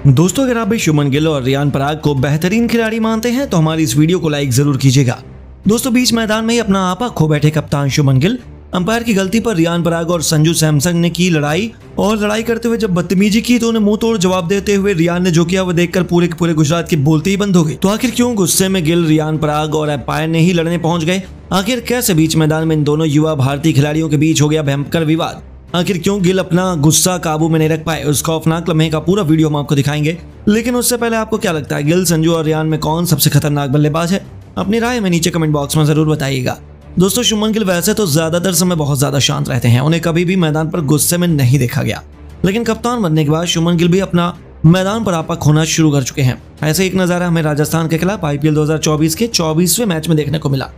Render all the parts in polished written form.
दोस्तों, अगर आप भी शुभमन गिल और रियान पराग को बेहतरीन खिलाड़ी मानते हैं तो हमारी इस वीडियो को लाइक जरूर कीजिएगा। दोस्तों, बीच मैदान में ही अपना आपा खो बैठे कप्तान शुभमन गिल अंपायर की गलती पर रियान पराग और संजू सैमसन ने की लड़ाई, और लड़ाई करते हुए जब बदतमीजी की तो उन्हें मुंह तोड़ जवाब देते हुए रियान ने जो किया वो देखकर पूरे के पूरे गुजरात की बोलती ही बंद हो गई। तो आखिर क्यों गुस्से में गिल, रियान पराग और अंपायर ने ही लड़ने पहुंच गए? आखिर कैसे बीच मैदान में इन दोनों युवा भारतीय खिलाड़ियों के बीच हो गया भयंकर विवाद? आखिर क्यों गिल अपना गुस्सा काबू में नहीं रख पाए? उस खौफनाक लम्हे का पूरा वीडियो हम आपको दिखाएंगे। लेकिन उससे पहले आपको क्या लगता है, गिल, संजू और रियान में कौन सबसे खतरनाक बल्लेबाज है? अपनी राय में नीचे कमेंट बॉक्स में जरूर बताइएगा। दोस्तों, शुभमन गिल वैसे तो ज्यादातर समय बहुत ज्यादा शांत रहते हैं, उन्हें कभी भी मैदान पर गुस्से में नहीं देखा गया। लेकिन कप्तान बनने के बाद शुभमन गिल भी अपना मैदान पर आपा खोना शुरू कर चुके हैं। ऐसे एक नजारा हमें राजस्थान के खिलाफ IPL 2024 के 24वें मैच में देखने को मिला,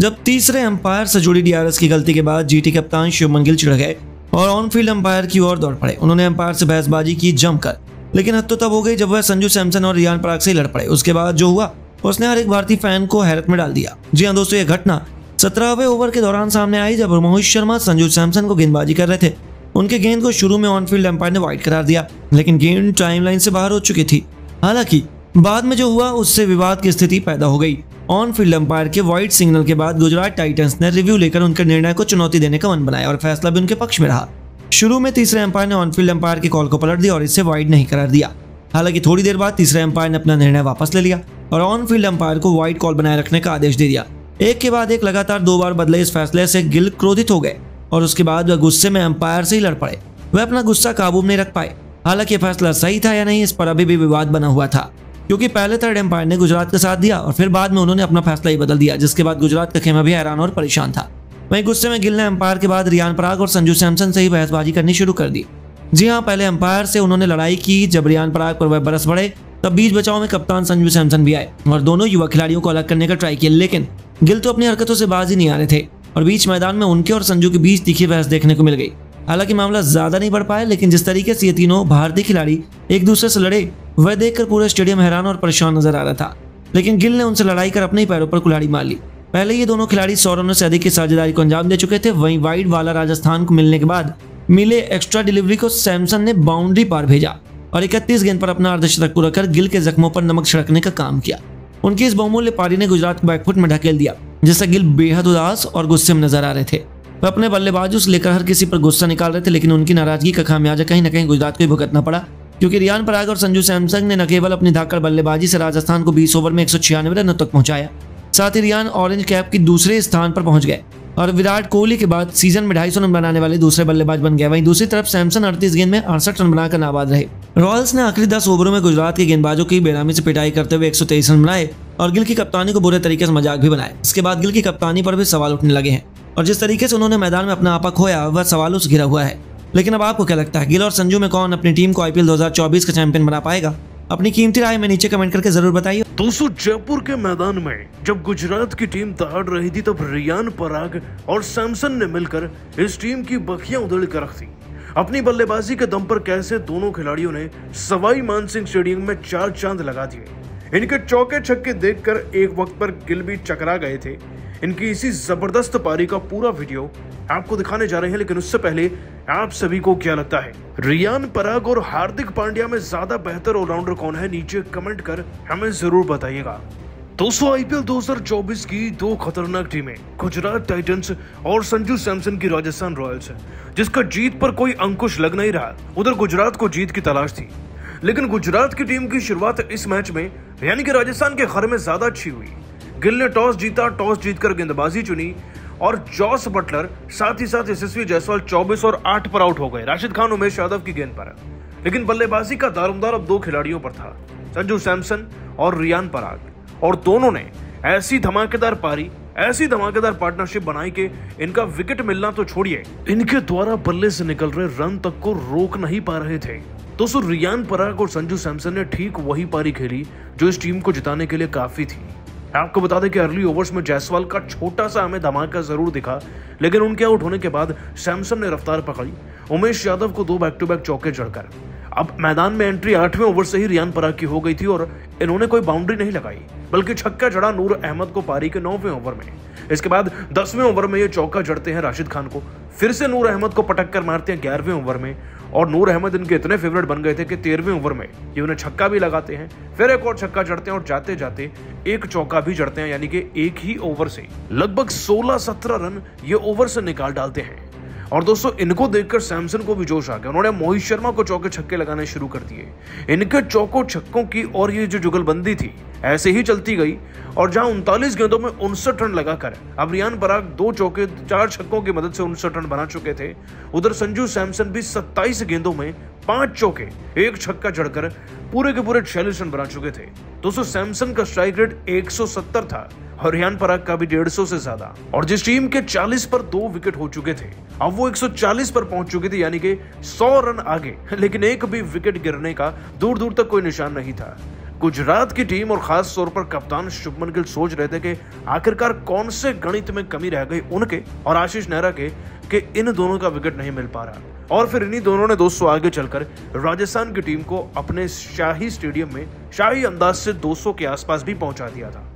जब तीसरे अंपायर से जुड़ी DRS की गलती के बाद GT कप्तान शुभमन गिल चिढ़ गए और ऑन फील्ड अंपायर की ओर दौड़ पड़े। उन्होंने अंपायर से बहसबाजी की जमकर, लेकिन हद तो तब हो गई जब वह संजू सैमसन और रियान पराग से ही लड़ पड़े। उसके बाद जो हुआ उसने हर एक भारतीय फैन को हैरत में डाल दिया। जी हाँ दोस्तों, ये घटना 17वें ओवर के दौरान सामने आई, जब मोहित शर्मा संजू सैमसन को गेंदबाजी कर रहे थे। उनके गेंद को शुरू में ऑन फील्ड अंपायर ने वाइड करार दिया, लेकिन गेंद टाइमलाइन से बाहर हो चुकी थी। हालांकि बाद में जो हुआ उससे विवाद की स्थिति पैदा हो गई। ऑन फील्ड अंपायर के वाइड सिग्नल के बाद गुजरात टाइटंस ने रिव्यू लेकर उनके निर्णय को चुनौती देने का मन बनाया और फैसला भी उनके पक्ष में रहा। शुरू में तीसरे अंपायर ने ऑन फील्ड अंपायर की कॉल को पलट दिया और इसे वाइड नहीं करार दिया। हालांकि थोड़ी देर बाद तीसरे अंपायर ने अपना निर्णय वापस ले लिया और ऑन फील्ड अंपायर को वाइड कॉल बनाए रखने का आदेश दे दिया। एक के बाद एक लगातार 2 बार बदले इस फैसले से गिल क्रोधित हो गए और उसके बाद वह गुस्से में अंपायर से ही लड़ पड़े। वह अपना गुस्सा काबू में नहीं रख पाए। हालांकि फैसला सही था या नहीं, इस पर अभी भी विवाद बना हुआ था, क्योंकि पहले थर्ड अंपायर ने गुजरात का साथ दिया और फिर बाद में उन्होंने अपना फैसला ही बदल दिया, जिसके बाद गुजरात का खेमा भी हैरान और परेशान था। वहीं गुस्से में गिल ने अंपायर के बाद रियान पराग और संजू सैमसन से ही बहसबाजी करनी शुरू कर दी। जी हाँ, पहले अंपायर से उन्होंने लड़ाई की। जब रियान पराग पर वह बरस पड़े तब बीच बचाव में कप्तान संजू सैमसन भी आए और दोनों युवा खिलाड़ियों को अलग करने का ट्राई किया, लेकिन गिल तो अपनी हरकतों से बाज ही नहीं आ रहे थे और बीच मैदान में उनके और संजू के बीच तीखी बहस देखने को मिल गई। हालांकि मामला ज्यादा नहीं बढ़ पाया, लेकिन जिस तरीके से ये तीनों भारतीय खिलाड़ी एक दूसरे से लड़े वह देखकर पूरे स्टेडियम हैरान और परेशान नजर आ रहा था। लेकिन गिल ने उनसे लड़ाई कर अपने ही पैरों पर कुल्हाड़ी मार ली। पहले ये दोनों खिलाड़ी 100 रनों से अधिक की साझेदारी को अंजाम दे चुके थे। वहीं वाइड वाला राजस्थान को मिलने के बाद मिले एक्स्ट्रा डिलीवरी को सैमसन ने बाउंड्री पार भेजा और 31 गेंद पर अपना अर्धशतक पूरा कर गिल के जख्मों पर नमक छिड़कने का काम किया। उनकी इस बहुमूल्य पारी ने गुजरात को बैकफुट में ढकेल दिया, जिससे गिल बेहद उदास और गुस्से में नजर आ रहे थे। वह अपने बल्लेबाजों से लेकर हर किसी पर गुस्सा निकाल रहे थे, लेकिन उनकी नाराजगी का खामियाजा कहीं न कहीं गुजरात को ही भुगतना पड़ा, क्योंकि रियान पराग और संजू सैमसन ने न केवल अपनी धाकड़ बल्लेबाजी से राजस्थान को 20 ओवर में 196 रनों तक पहुंचाया, साथ ही रियान ऑरेंज कैप की दूसरे स्थान पर पहुंच गए और विराट कोहली के बाद सीजन में 250 रन बनाने वाले दूसरे बल्लेबाज बन गए। वहीं दूसरी तरफ सैमसन 38 गेंद में 68 रन बनाकर नाबाद रहे। रॉयल्स ने आखिरी 10 ओवरों में गुजरात के गेंदबाजों की बेनामी से पिटाई करते हुए 123 रन बनाए और गिल की कप्तानी को बुरे तरीके से मजाक भी बनाए। इसके बाद गिल की कप्तानी पर भी सवाल उठने लगे हैं और जिस तरीके से उन्होंने मैदान में अपना आपा खोया वह सवालों से घिरा हुआ है। लेकिन अब आपको क्या लगता है, गिल और संजू में कौन अपनी टीम को IPL 2024 का चैंपियन बना पाएगा? अपनी कीमती राय में नीचे कमेंट करके जरूर बताइए। दोस्तों, जयपुर के मैदान में जब गुजरात की टीम दहाड़ रही थी तब रियान पराग और सैमसन ने मिलकर इस टीम की बखियां उधेड़ कर रख दी। अपनी बल्लेबाजी के दम पर कैसे दोनों खिलाड़ियों ने सवाई मानसिंह स्टेडियम में 4 चांद लगा दिए। इनके चौके छक्के देखकर एक वक्त पर गिल भी चकरा गए थे। इनकी इसी जबरदस्त पारी का पूरा वीडियो आपको दिखाने जा रहे हैं, लेकिन उससे पहले आप सभी को क्या लगता है, रियान पराग और हार्दिक पांड्या में ज्यादा बेहतर ऑलराउंडर कौन है? नीचे कमेंट कर हमें जरूर बताइएगा। दोस्तों, IPL 2024 की 2 खतरनाक टीमें, गुजरात टाइटंस और संजू सैमसन की राजस्थान रॉयल्स, जिसका जीत पर कोई अंकुश लग नहीं रहा। उधर गुजरात को जीत की तलाश थी, लेकिन गुजरात की टीम की शुरुआत इस मैच में यानी कि राजस्थान के घर में ज्यादा अच्छी हुई। गिल ने टॉस जीता, टॉस जीतकर गेंदबाजी चुनी और जॉस बटलर साथ ही साथ यशस्वी जायसवाल 24 और 8 पर आउट हो गए राशिद खान, उमेश यादव की गेंद पर। लेकिन बल्लेबाजी का दारोमदार अब 2 खिलाड़ियों पर था, संजू सैमसन और रियान पराग, और दोनों ने ऐसी धमाकेदार पारी, ऐसी धमाकेदार पार्टनरशिप बनाई कि इनका विकेट मिलना तो छोड़िए, इनके द्वारा बल्ले से निकल रहे रन तक को रोक नहीं पा रहे थे। दोस्तों, रियान पराग और संजू सैमसन ने ठीक वही पारी खेली जो इस टीम को जिताने के लिए काफी थी। आपको बता दें कि अर्ली ओवर्स में जायसवाल का छोटा सा हमें धमाका जरूर दिखा, लेकिन उनके आउट होने के बाद सैमसन ने रफ्तार पकड़ी। उमेश यादव को 2 बैक टू बैक चौके जड़कर अब मैदान में एंट्री 8वें ओवर से ही रियान पराग की हो गई थी और इन्होंने कोई बाउंड्री नहीं लगाई, बल्कि छक्का जड़ा नूर अहमद को पारी के 9वें ओवर में। इसके बाद 10वें ओवर में ये चौका जड़ते हैं राशिद खान को, फिर से नूर अहमद को पटक कर मारते हैं 11वें ओवर में, और नूर अहमद इनके इतने फेवरेट बन गए थे कि 13वें ओवर में ये उन्हें छक्का भी लगाते हैं, फिर एक और छक्का जड़ते हैं और जाते जाते एक चौका भी जड़ते हैं, यानी कि एक ही ओवर से लगभग 16-17 रन ये ओवर से निकाल डालते हैं। और दोस्तों इनको देखकर सैमसन को भी जोश आ गया, उन्होंने मोहित शर्मा को चौके छक्के लगाने शुरू कर दिए। इनके चौकों छक्कों की और ये जो जुगलबंदी थी ऐसे ही चलती गई, और जहां 39 गेंदों में 59 रन लगाकर अब रियान पराग 2 चौके 4 छक्कों की मदद से 59 रन बना चुके थे, उधर संजू सैमसन भी 27 गेंदों में 5 चौके 1 छक्का जड़कर पूरे के पूरे 46 रन बना चुके थे। दोस्तों सैमसन का स्ट्राइक रेट 170 था और रियान पराग का भी 150 से ज्यादा, और जिस टीम के 40 पर 2 विकेट हो चुके थे अब वो 140 पर पहुंच चुके थे, यानी कि 100 रन आगे, लेकिन एक भी विकेट गिरने का दूर दूर तक कोई निशान नहीं था। गुजरात की टीम और खास तौर पर कप्तान शुभमन गिल सोच रहे थे कि आखिरकार कौन से गणित में कमी रह गई उनके और आशीष नेहरा के कि इन दोनों का विकेट नहीं मिल पा रहा, और फिर इन्हीं दोनों ने दोस्तों आगे चलकर राजस्थान की टीम को अपने शाही स्टेडियम में शाही अंदाज से 200 के आसपास भी पहुंचा दिया था।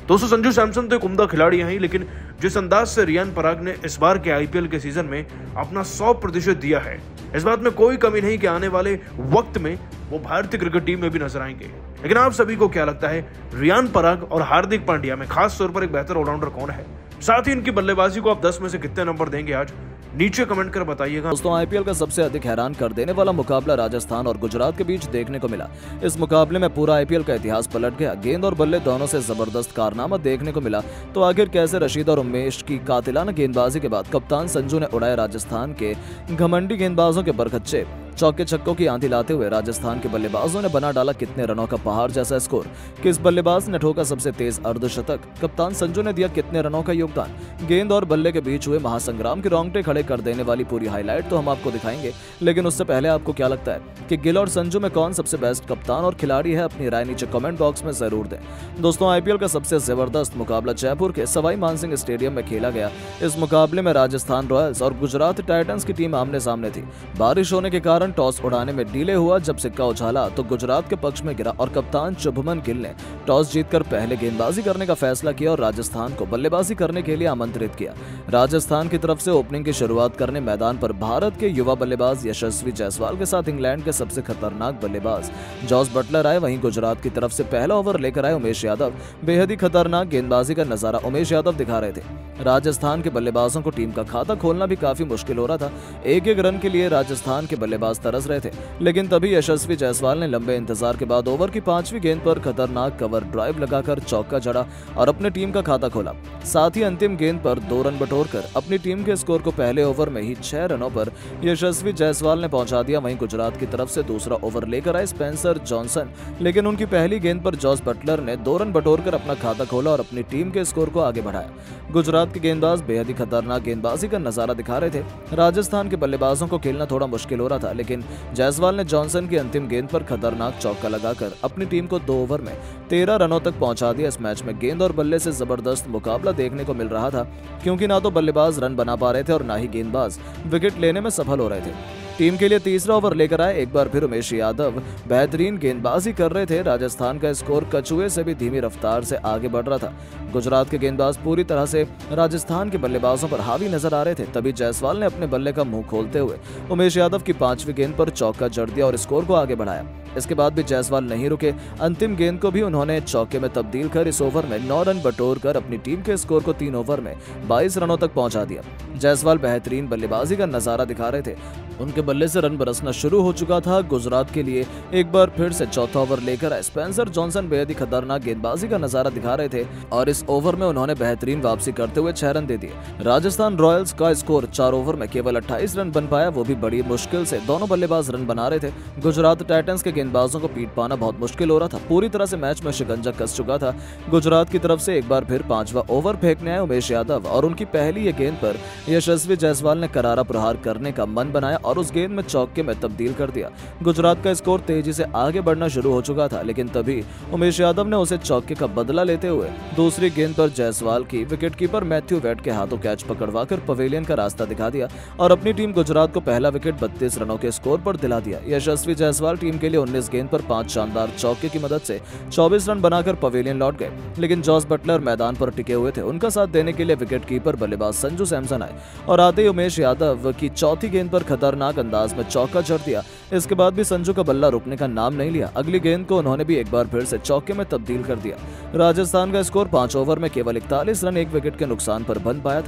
दोस्तों संजू सैमसन तो एक उम्दा खिलाड़ी हैं, लेकिन जिस अंदाज से रियान पराग ने इस बार के आईपीएल के सीजन में अपना 100% दिया है, इस बात में कोई कमी नहीं कि आने वाले वक्त में वो भारतीय क्रिकेट टीम में भी नजर आएंगे। लेकिन आप सभी को क्या लगता है, रियान पराग और हार्दिक पांड्या में खास तौर पर एक बेहतर ऑलराउंडर कौन है? साथ ही इनकी बल्लेबाजी को आप 10 में से कितने नंबर देंगे आज नीचे कमेंट कर बताइएगा। दोस्तों आईपीएल का सबसे अधिक हैरान कर देने वाला मुकाबला राजस्थान और गुजरात के बीच देखने को मिला। इस मुकाबले में पूरा आईपीएल का इतिहास पलट गया। गेंद और बल्ले दोनों से जबरदस्त कारनामा देखने को मिला। तो आखिर कैसे रशीद और उमेश की कातिलाना गेंदबाजी के बाद कप्तान संजू ने उड़ाए राजस्थान के घमंडी गेंदबाजों के बरखच्चे। चौके छक्कों की आंधी लाते हुए राजस्थान के बल्लेबाजों ने बना डाला कितने रनों का पहाड़ जैसा स्कोर। किस बल्लेबाज ने ठोका सबसे तेज अर्धशतक? कप्तान संजू ने दिया कितने रनों का योगदान? गेंद और बल्ले के बीच हुए महासंग्राम के रोंगटे खड़े कर देने वाली पूरी हाईलाइट तो हम आपको दिखाएंगे, लेकिन उससे पहले आपको क्या लगता है कि गिल और संजू में कौन सबसे बेस्ट कप्तान और खिलाड़ी है? अपनी राय नीचे कमेंट बॉक्स में जरूर दें। दोस्तों आईपीएल का सबसे जबरदस्त मुकाबला जयपुर के सवाई मानसिंह स्टेडियम में खेला गया। इस मुकाबले में राजस्थान रॉयल्स और गुजरात टाइटंस की टीम आमने सामने थी। बारिश होने के कारण टॉस उड़ाने में डिले हुआ। जब सिक्का उछाला तो गुजरात के पक्ष में गिरा और कप्तान शुभमन गिल ने टॉस जीतकर पहले गेंदबाजी करने का फैसला किया और राजस्थान को बल्लेबाजी करने के लिए आमंत्रित किया। राजस्थान की तरफ से ओपनिंग की शुरुआत करने मैदान पर भारत के युवा बल्लेबाज यशस्वी जायसवाल के साथ इंग्लैंड के सबसे खतरनाक बल्लेबाज जॉस बटलर आए। वहीं गुजरात की तरफ से पहला ओवर लेकर आए उमेश यादव। बेहद ही खतरनाक गेंदबाजी का नजारा उमेश यादव दिखा रहे थे। राजस्थान के बल्लेबाजों को टीम का खाता खोलना भी काफी मुश्किल हो रहा था। एक एक रन के लिए राजस्थान के बल्लेबाज तरस रहे थे, लेकिन तभी यशस्वी जायसवाल ने लंबे इंतजार के बाद ओवर की 5वीं गेंद पर खतरनाक कवर ड्राइव लगाकर चौका जड़ा और अपने टीम का खाता खोला। साथ ही अंतिम गेंद पर 2 रन बटोरकर अपनी टीम के स्कोर को पहले ओवर में ही 6 रनों पर यशस्वी जायसवाल ने पहुंचा दिया। वहीं गुजरात की तरफ से दूसरा ओवर लेकर आए स्पेंसर जॉनसन, लेकिन उनकी पहली गेंद पर जॉस बटलर ने 2 रन बटोरकर अपना खाता खोला और अपनी टीम के स्कोर को आगे बढ़ाया। गुजरात के गेंदबाज बेहद ही खतरनाक गेंदबाजी का नजारा दिखा रहे थे। राजस्थान के बल्लेबाजों को खेलना थोड़ा मुश्किल हो रहा था, लेकिन जायसवाल ने जॉनसन की अंतिम गेंद पर खतरनाक चौका लगाकर अपनी टीम को 2 ओवर में 13 रनों तक पहुंचा दिया। इस मैच में गेंद और बल्ले से जबरदस्त मुकाबला देखने को मिल रहा था, क्योंकि ना तो बल्लेबाज रन बना पा रहे थे और ना ही गेंदबाज विकेट लेने में सफल हो रहे थे। टीम के लिए तीसरा ओवर लेकर आए एक बार फिर उमेश यादव। बेहतरीन गेंदबाजी कर रहे थे। राजस्थान का स्कोर कछुए से भी धीमी रफ्तार से आगे बढ़ रहा था। गुजरात के गेंदबाज पूरी तरह से राजस्थान के बल्लेबाजों पर हावी नजर आ रहे थे। तभी जायसवाल ने अपने बल्ले का मुंह खोलते हुए उमेश यादव की 5वीं गेंद पर चौका जड़ दिया और स्कोर को आगे बढ़ाया। इसके बाद भी जायसवाल नहीं रुके। अंतिम गेंद को भी उन्होंने चौके में तब्दील कर इस ओवर में 9 रन बटोर कर अपनी टीम के स्कोर को 3 ओवर में 22 रनों तक पहुंचा दिया। जायसवाल बेहतरीन बल्लेबाजी का नजारा दिखा रहे थे। उनके बल्ले से रन बरसना शुरू हो चुका था। गुजरात के लिए एक बार फिर से चौथा ओवर लेकर आए स्पेंसर जॉनसन बेहद ही खतरनाक गेंदबाजी का नजारा दिखा रहे थे और इस ओवर में उन्होंने बेहतरीन वापसी करते हुए 6 रन दे दिए। राजस्थान रॉयल्स का स्कोर 4 ओवर में केवल 28 रन बन पाया, वो भी बड़ी मुश्किल से। दोनों बल्लेबाज रन बना रहे थे। गुजरात टाइटंस के गेंदबाजों को पीट पाना बहुत मुश्किल हो रहा था। पूरी तरह से मैच में शिकंजा कस चुका था। गुजरात की तरफ से एक बार फिर 5वां ओवर फेंकने आए उमेश यादव और उनकी पहली ये गेंद पर यशस्वी जायसवाल ने करारा प्रहार करने का मन बनाया और उस गेंद में चौके में तब्दील कर दिया। गुजरात का स्कोर तेजी से आगे बढ़ना शुरू हो चुका था, लेकिन तभी उमेश यादव ने उसे चौके का बदला लेते हुए दूसरी गेंद पर जायसवाल की विकेटकीपर मैथ्यू वेड के हाथों कैच पकड़वाकर पवेलियन का रास्ता दिखा दिया और अपनी टीम गुजरात को पहला विकेट 32 रनों के स्कोर पर दिला दिया। यशस्वी जायसवाल टीम के लिए 19 गेंद पर 5 शानदार चौके की मदद से 24 रन बनाकर पवेलियन लौट गए, लेकिन जॉस बटलर मैदान पर टिके हुए थे। उनका साथ देने के लिए विकेटकीपर बल्लेबाज संजू सैमसन आए और आते ही उमेश यादव की चौथी गेंद पर खतरनाक अंदाज में चौका जड़ दिया। इसके बाद भी संजू का बल्ला रुकने का नाम नहीं लिया। अगली गेंद को उन्होंने भी एक बार फिर से चौके में तब्दील कर दिया। राजस्थान का स्कोर 5 ओवर में केवल 41 रन 1 विकेट के नुकसान पर बन पाया था।